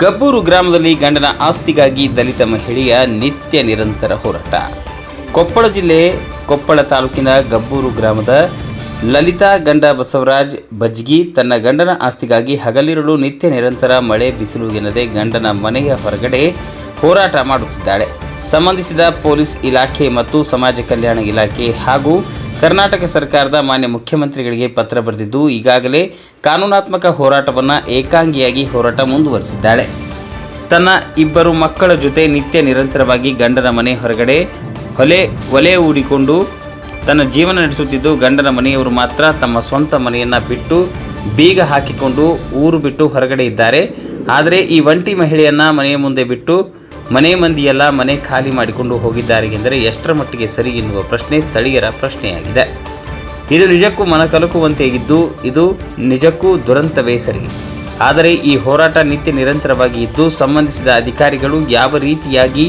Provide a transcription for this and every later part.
ಗಬ್ಬೂರು ಗ್ರಾಮದಲ್ಲಿ ಗಂಡನ ಆಸ್ತಿಗಾಗಿ ದಲಿತ ಮಹಿಳೆಯ ನಿತ್ಯ ನಿರಂತರ ಹೋರಾಟ. ಕೊಪ್ಪಳ ಜಿಲ್ಲೆ ಕೊಪ್ಪಳ ತಾಲೂಕಿನ ಗಬ್ಬೂರು ಗ್ರಾಮದ ಲಲಿತಾ ಗಂಡ ಬಸವರಾಜ್ ಬಜ್ಗಿ ತನ್ನ ಗಂಡನ ಆಸ್ತಿಗಾಗಿ ಹಗಲಿರುಳು ನಿತ್ಯ ನಿರಂತರ ಮಳೆ ಬಿಸಿಲು ಎನ್ನದೆ ಗಂಡನ ಮನೆಯ ಹೊರಗಡೆ ಹೋರಾಟ ಮಾಡುತ್ತಿದ್ದಾಳೆ. ಸಂಬಂಧಿಸಿದ ಪೊಲೀಸ್ ಇಲಾಖೆ ಮತ್ತು ಸಮಾಜ ಕಲ್ಯಾಣ ಇಲಾಖೆ ಹಾಗೂ ಕರ್ನಾಟಕ ಸರ್ಕಾರದ ಮಾನ್ಯ ಮುಖ್ಯಮಂತ್ರಿಗಳಿಗೆ ಪತ್ರ ಬರೆದಿದ್ದು ಈಗಾಗಲೇ ಕಾನೂನಾತ್ಮಕ ಹೋರಾಟವನ್ನು ಏಕಾಂಗಿಯಾಗಿ ಹೋರಾಟ ಮುಂದುವರಿಸಿದ್ದಾಳೆ. ತನ್ನ ಇಬ್ಬರು ಮಕ್ಕಳ ಜೊತೆ ನಿತ್ಯ ನಿರಂತರವಾಗಿ ಗಂಡನ ಮನೆ ಹೊರಗಡೆ ಒಲೆ ಹೂಡಿಕೊಂಡು ತನ್ನ ಜೀವನ ನಡೆಸುತ್ತಿದ್ದು, ಗಂಡನ ಮನೆಯವರು ಮಾತ್ರ ತಮ್ಮ ಸ್ವಂತ ಮನೆಯನ್ನು ಬಿಟ್ಟು ಬೀಗ ಹಾಕಿಕೊಂಡು ಊರು ಬಿಟ್ಟು ಹೊರಗಡೆ ಇದ್ದಾರೆ. ಆದರೆ ಈ ಒಂಟಿ ಮಹಿಳೆಯನ್ನು ಮನೆಯ ಮುಂದೆ ಬಿಟ್ಟು ಮನೆ ಮಂದಿಯೆಲ್ಲ ಮನೆ ಖಾಲಿ ಮಾಡಿಕೊಂಡು ಹೋಗಿದ್ದಾರೆ ಎಂದರೆ ಎಷ್ಟರ ಮಟ್ಟಿಗೆ ಸರಿ ಎನ್ನುವ ಪ್ರಶ್ನೆ ಸ್ಥಳೀಯರ ಪ್ರಶ್ನೆಯಾಗಿದೆ. ಇದು ನಿಜಕ್ಕೂ ಮನಕಲಕುವಂತೆಯಾಗಿದ್ದು, ಇದು ನಿಜಕ್ಕೂ ದುರಂತವೇ ಸರಿ. ಆದರೆ ಈ ಹೋರಾಟ ನಿತ್ಯ ನಿರಂತರವಾಗಿ ಇದ್ದು, ಸಂಬಂಧಿಸಿದ ಅಧಿಕಾರಿಗಳು ಯಾವ ರೀತಿಯಾಗಿ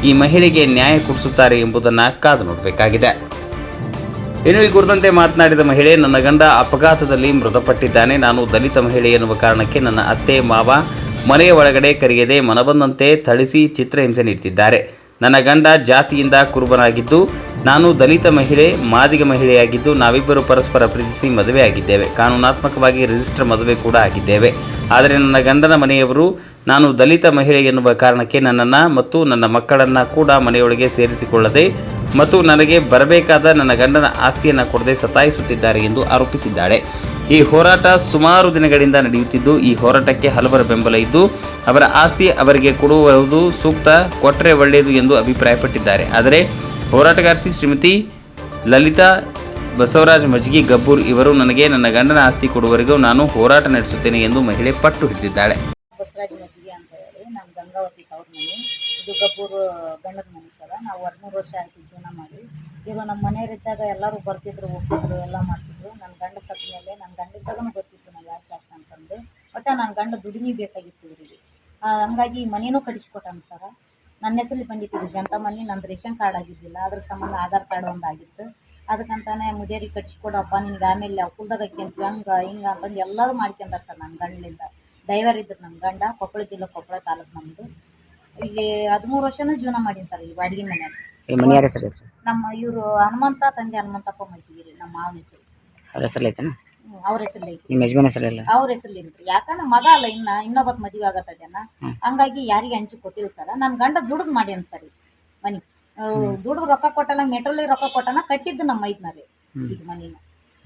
ಈ ಮಹಿಳೆಗೆ ನ್ಯಾಯ ಕೊಡಿಸುತ್ತಾರೆ ಎಂಬುದನ್ನು ಕಾದು ನೋಡಬೇಕಾಗಿದೆ. ಇನ್ನು ಈ ಕುರಿತಂತೆ ಮಾತನಾಡಿದ ಮಹಿಳೆ, ನನ್ನ ಗಂಡ ಅಪಘಾತದಲ್ಲಿ ಮೃತಪಟ್ಟಿದ್ದಾನೆ. ನಾನು ದಲಿತ ಮಹಿಳೆ ಎನ್ನುವ ಕಾರಣಕ್ಕೆ ನನ್ನ ಅತ್ತೆ ಮಾವ ಮನೆಯ ಒಳಗಡೆ ಕರೆಯದೆ ಮನಬಂದಂತೆ ಥಳಿಸಿ ಚಿತ್ರಹಿಂಸೆ ನೀಡುತ್ತಿದ್ದಾರೆ. ನನ್ನ ಗಂಡ ಜಾತಿಯಿಂದ ಕುರುಬನಾಗಿದ್ದು, ನಾನು ದಲಿತ ಮಹಿಳೆ, ಮಾದಿಗ ಮಹಿಳೆಯಾಗಿದ್ದು, ನಾವಿಬ್ಬರು ಪರಸ್ಪರ ಪ್ರೀತಿಸಿ ಮದುವೆಯಾಗಿದ್ದೇವೆ. ಕಾನೂನಾತ್ಮಕವಾಗಿ ರಿಜಿಸ್ಟರ್ ಮದುವೆ ಕೂಡ ಆಗಿದ್ದೇವೆ. ಆದರೆ ನನ್ನ ಗಂಡನ ಮನೆಯವರು ನಾನು ದಲಿತ ಮಹಿಳೆ ಎನ್ನುವ ಕಾರಣಕ್ಕೆ ನನ್ನನ್ನು ಮತ್ತು ನನ್ನ ಮಕ್ಕಳನ್ನು ಕೂಡ ಮನೆಯೊಳಗೆ ಸೇರಿಸಿಕೊಳ್ಳದೆ ಮತ್ತು ನನಗೆ ಬರಬೇಕಾದ ನನ್ನ ಗಂಡನ ಆಸ್ತಿಯನ್ನು ಕೊಡದೆ ಸತಾಯಿಸುತ್ತಿದ್ದಾರೆ ಎಂದು ಆರೋಪಿಸಿದ್ದಾಳೆ. ಈ ಹೋರಾಟ ಸುಮಾರು ದಿನಗಳಿಂದ ನಡೆಯುತ್ತಿದ್ದು, ಈ ಹೋರಾಟಕ್ಕೆ ಹಲವರ ಬೆಂಬಲ ಇದ್ದು, ಅವರ ಆಸ್ತಿ ಅವರಿಗೆ ಕೊಡುವುದು ಸೂಕ್ತ, ಕೊಟ್ಟರೆ ಒಳ್ಳೆಯದು ಎಂದು ಅಭಿಪ್ರಾಯಪಟ್ಟಿದ್ದಾರೆ. ಆದರೆ ಹೋರಾಟಗಾರ್ತಿ ಶ್ರೀಮತಿ ಲಲಿತಾ ಬಸವರಾಜ್ ಮಜ್ಗಿ ಗಬ್ಬೂರ್ ಇವರು ನನಗೆ ನನ್ನ ಗಂಡನ ಆಸ್ತಿ ಕೊಡುವವರೆಗೂ ನಾನು ಹೋರಾಟ ನಡೆಸುತ್ತೇನೆ ಎಂದು ಮಹಿಳೆ ಪಟ್ಟು ಹಿಡಿದಿದ್ದಾಳೆ. ಬಸವರಾಜ್ ಮಜ್ಗಿ ಅಂತ ಹೇಳಿ ನಮ್ಮ ಗಂಗಾವತಿ ತವ್ರ ಮನೆ, ಇದು ಗಬ್ಬೂರು ಗಂಡನ ಮನೆ ಸರ. ನಾವು 13 ವರ್ಷ ಆಯಿತು ಜೀವನ ಮಾಡಿ. ಈಗ ನಮ್ಮ ಮನೆಯವರಿದ್ದಾಗ ಎಲ್ಲರೂ ಬರ್ತಿದ್ರು, ಹೋಗ್ತಿದ್ರು, ಎಲ್ಲ ಮಾಡ್ತಿದ್ರು. ನನ್ನ ಗಂಡ ಸತ್ತ ಮೇಲೆ ನನ್ನ ಗಂಡಿದ್ದಾಗೂ ಗೊತ್ತಿತ್ತು ನಾವು ಯಾಕೆ ಕ್ಯಾಸ್ಟ್ ಅಂತಂದು. ಒಟ್ಟು ನನ್ನ ಗಂಡ ದುಡಿಮೆ ಬೇಕಾಗಿತ್ತು ಇವರಿಗೆ. ಹಂಗಾಗಿ ಮನೇನೂ ಕಡಿಸ್ಕೊಟ್ಟಾನ ಸರ. ನನ್ನ ಹೆಸರಲ್ಲಿ ಬಂದಿತ್ತು ಜನತಾ ಮನೆ. ನಂದು ರೇಷನ್ ಕಾರ್ಡ್ ಆಗಿದ್ದಿಲ್ಲ, ಅದ್ರ ಸಂಬಂಧ ಆಧಾರ್ ಕಾರ್ಡ್ ಒಂದು ಆಗಿತ್ತು. ಅದಕ್ಕಂತಾನೆ ಮುದೇರಿಗೆ ಕಟ್ಸಿಕೊಡಪ್ಪ, ನಿನ್ಗೆ ಆಮೇಲೆ ಅಕ್ಕಲ್ದಾಗ ಹಾಕ್ಯಂತೀವಿ ಹಂಗೆ ಹಿಂಗೆ ಅಂತಂದು ಎಲ್ಲರೂ ಮಾಡ್ಕೊಂತಾರೆ ಸರ್. ನನ್ನ ಗಂಡಲಿಂದ ಡ್ರೈವರ್ ಇದ್ರು ನಮ್ಮ ಗಂಡ. ಕೊಪ್ಪಳ ಜಿಲ್ಲೆ ಕೊಪ್ಪಳ ತಾಲೂಕು ನಮ್ಮದು. ಇಲ್ಲಿ 13 ವರ್ಷನೂ ಜೀವನ ಮಾಡೀನಿ ಸರ್ ಈ ಬಾಡಿಗೆ ಮನೆಯಲ್ಲಿ. ನಮ್ಮ ಇವರು ಹನುಮಂತ ತಂದೆ ಹನುಮಂತಪ್ಪ ಮಜ್ಗಿರಿ, ನಮ್ಮ ಮಾವನ ಹೆಸರು. ಅವ್ರ ಹೆಸರು ಐತನ? ಅವ್ರ ಹೆಸರಲ್ಲಿ ಐತಿ. ನಿಮ್ಮ ಯಜಮಾನ ಹೆಸರಿಲ್ಲ? ಅವ್ರ ಹೆಸರಲ್ಲಿ ಇಲ್ರಿ. ಯಾಕಂದ್ರೆ ಮಗ ಅಲ್ಲ, ಇನ್ನೊಬ್ಬತ್ ಮದುವೆ ಆಗತ್ತದೇನ, ಹಂಗಾಗಿ ಯಾರಿಗೆ ಹಂಚಿ ಕೊಟ್ಟಿಲ್ಲ ಸರ. ನನ್ನ ಗಂಡ ದುಡ್ದು ಮಾಡ್ಯಾನ ಸರ್ ಮನಿ. ದುಡ್ದು ರೊಕ್ಕ ಕೊಟ್ಟಲ್ಲ, ಮೆಟ್ರೋಲಿ ರೊಕ್ಕ ಕೊಟ್ಟನ, ಕಟ್ಟಿದ್ದು ನಮ್ಮ ಮೈದ್ನಾರಿ ಈಗ ಮನಿನ.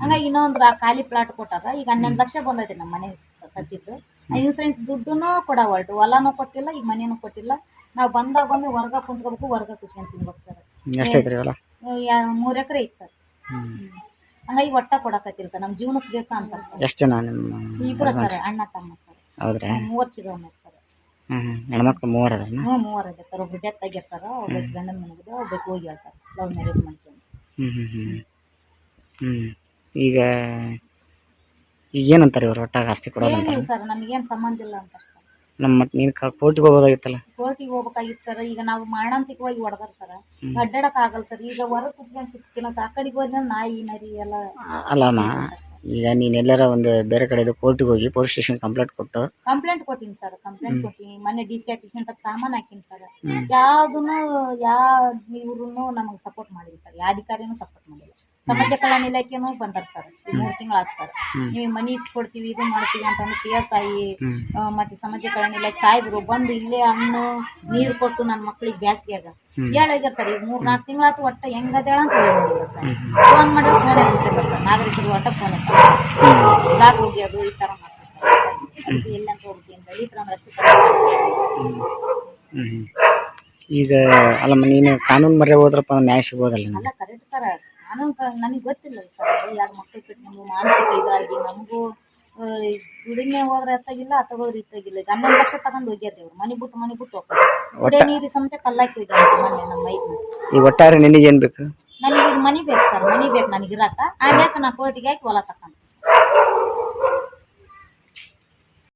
ಹಂಗಾಗಿ ಇನ್ನೊಂದು ಖಾಲಿ ಪ್ಲಾಟ್ ಕೊಟ್ಟಾರ. ಈಗ 11 ಲಕ್ಷ ಬಂದೈತಿ ನಮ್ಮ ಮನೆ ಸತ್ತಿದ್ದು. ಇನ್ಸೂರೆನ್ಸ್ ದುಡ್ಡುನೂ ಕೊಡವಲ್ದು, ಹೊಲನೂ ಕೊಟ್ಟಿಲ್ಲ, ಈಗ ಮನೇನೂ ಕೊಟ್ಟಿಲ್ಲ. ನಾವು ಬಂದಾಗ ಬಂದು ಹೊರ್ಗ ಕುಂತ್ಕೋಬೇಕು, ಹೊರ್ಗ ಕುಚ್ಕೊಂಡು ತಿನ್ಬೇಕು ಸರ್. 3 ಎಕರೆ ಐತಿ ಸರ್. ಹಂಗಾಗಿ ಒಟ್ಟ ಕೊಡಕತ್ತಿಲ್ಲ ಸರ್. ನಮ್ಮ ಜೀವನಕ್ಕೆ ಬೇಕಾ ಅಂತಾರೆ ಸರ್. ಎಷ್ಟು ಜನ ನಿಮ್ಮ? ಇಬ್ಬರು ಸರ್, ಅಣ್ಣ ತಮ್ಮ ಸರ್. ಹೌದ್ರಾ? 3 ಚಿಕ್ಕವನ್ನ ಸರ್. ಹೆಣ್ಮಕ್ಳು 3 ಅದ? 3 ಅದ ಸರ್. ಒಬ್ರು ಡೆತ್ ಆಗ್ಯಾರ ಸರ್, ಒಬ್ಬರು ಗಂಡನ ಮನೆಗಿದೆ, ಒಬ್ಬಕ್ಕೆ ಹೋಗ್ಯಾರ ಸರ್. ಲವ್ ಮ್ಯಾರೇಜ್ ಮಾಡ್ಕೊಂಡು. ಈಗ ಏನಂತಾರೆ ಇವ್ರು ಒಟ್ಟಾಗ ಆಸ್ತಿ ಕೊಡೋದು? ಏನಿಲ್ಲ ಸರ್, ನಮಗೇನು ಸಂಬಂಧ ಇಲ್ಲ ಅಂತಾರೆ ಸರ್. ಮತ್ತು ನೀನು ಕೋರ್ಟಿಗೆ ಹೋಗೋದಾಗಿತ್ತಲ್ಲ? ಕೋರ್ಟಿಗೆ ಹೋಗ್ಬೇಕಾಗಿತ್ತು ಸರ್. ಈಗ ನಾವು ಮಾರಣಾಂತಿಕವಾಗಿ ಹೊಡೆದಾರ ಸರ್. ಅಡ್ಡಾಡಕ್ ಆಗಲ್ಲ ಸರ್. ಈಗ ಹೊರಗೆ ಕುತ್ಕೊಂಡು ಸಿಗ್ತೀನ ಸರ್. ಆ ಕಡೆಗೆ ಹೋದ್ರೆ ನಾಯಿ ನರಿ ಎಲ್ಲ. ಅಲ್ಲಮ್ಮ, ಈಗ ನೀನು ಎಲ್ಲಾರ ಒಂದು ಬೇರೆ ಕಡೆ ಕೋರ್ಟಿಗೆ ಹೋಗಿ ಪೊಲೀಸ್ ಸ್ಟೇಷನ್ ಕಂಪ್ಲೇಂಟ್ ಕೊಟ್ಟಿನಿ ಸರ್. ಕಂಪ್ಲೇಂಟ್ ಕೊಟ್ಟಿನಿ. ಮೊನ್ನೆ DCRTC ಅಂತ ಸಾಮಾನು ಹಾಕಿನಿ ಸರ್. ಯಾವ್ದನ್ನು ಇವ್ರು ನಮಗೆ ಸಪೋರ್ಟ್ ಮಾಡಿಲ್ಲ ಸರ್. ಯಾವ ಅಧಿಕಾರಿನೂ ಸಪೋರ್ಟ್ ಮಾಡಿಲ್ಲ. ಸಮಾಜ ಕಲ್ಯಾಣ ಇಲಾಖೆನೂ ಬಂದಾರ ಸರ್. 3 ತಿಂಗಳಾಯ್ತು ಸರ್. ನೀವು ಮನಿ ಇಸ್ಕೊಡ್ತೀವಿ, ಇದು ಮಾಡ್ತೀವಿ ಅಂತಂದು PSI ಮತ್ತೆ ಸಮಾಜ ಕಲ್ಯಾಣ ಇಲಾಖೆ ಸಾಹೇಬರು ಬಂದು ಇಲ್ಲೇ ಹಣ್ಣು ನೀರು ಕೊಟ್ಟು ನನ್ನ ಮಕ್ಳಿಗೆ ಗ್ಯಾಸ್ಗ್ಯಾಗ ಹೇಳ್ಯಾರ ಸರ್. ಈಗ 3-4 ತಿಂಗಳಾಯ್ತು. ಒಟ್ಟ ಹೆಂಗದೇಳ ಅಂತ ಹೇಳಿಲ್ಲ ಸರ್. ಫೋನ್ ಮಾಡಿದ್ರೆ ಫೋನ್ ಎತ್ತಿಲ್ಲ ಸರ್. ನಾಗರಿಕರು ಒಟ್ಟ ಫೋನ್ ಎತ್ತ ಲಾಕ್ ಹೋಗ್ಯೋದು ಈ ಥರ ಮಾಡ್ತಾರೆ ಸರ್. ಅದಕ್ಕೆ ಎಲ್ಲಂತ ಹೋಗ್ತೀವಿ ಅಂತ ಹೇಳಿದ್ರೆ ಅಂದ್ರೆ ಅಷ್ಟು. ಈಗ ಅಲ್ಲಮ್ಮ, ನೀನು ಕಾನೂನು ಮರ್ಯಾದೆ ಹೋದ್ರಪ್ಪ ನ್ಯಾಯ ಸಿಗೋದಲ್ಲ? ಅಲ್ಲ, ಕರೆಕ್ಟ್ ಸರ್. ನನಗೆ ಗೊತ್ತಿಲ್ಲ ಸರ್. 2 ಮಕ್ಕಳು ಬಿಟ್ಟು ನಮಗೂ ಮಾನಸಿಕ ಇದಾಗಿ ನಮಗೂ ದುಡಿಮೆ ಹೋದ್ರೆ ಎತ್ತಾಗಿಲ್ಲ, ಹೋದ್ರೆ ಇತ್ತಾಗಿಲ್ಲ. ಈಗ 11 ಲಕ್ಷ ತಗೊಂಡು ಹೋಗ್ಯಾರ್ರಿ ಅವ್ರು. ಮನೆ ಬಿಟ್ಟು ಹೋಗ್ತಾರೆ. ಒಟ್ಟೆ ನೀರು ಸಮೇತ ಕಲ್ಲಾಕಿ ಹೋಗ್ಯಾರ ಮೊನ್ನೆ ನಮ್ಮ ಮೈದ್ನ. ಈಗ ಒಟ್ಟಾರೆ ನಿನಗೇನು ಬೇಕು? ನನಗೆ ಇದು ಮನೆ ಬೇಕು ಸರ್. ಮನೆ ಬೇಕು ನನಗೆ ಇರಾಕ. ಆಮ್ಯಾಕ ನಾ ಕೋರ್ಟಿಗೆ ಹಾಕಿ ಹೊಲ ತಕ್ಕ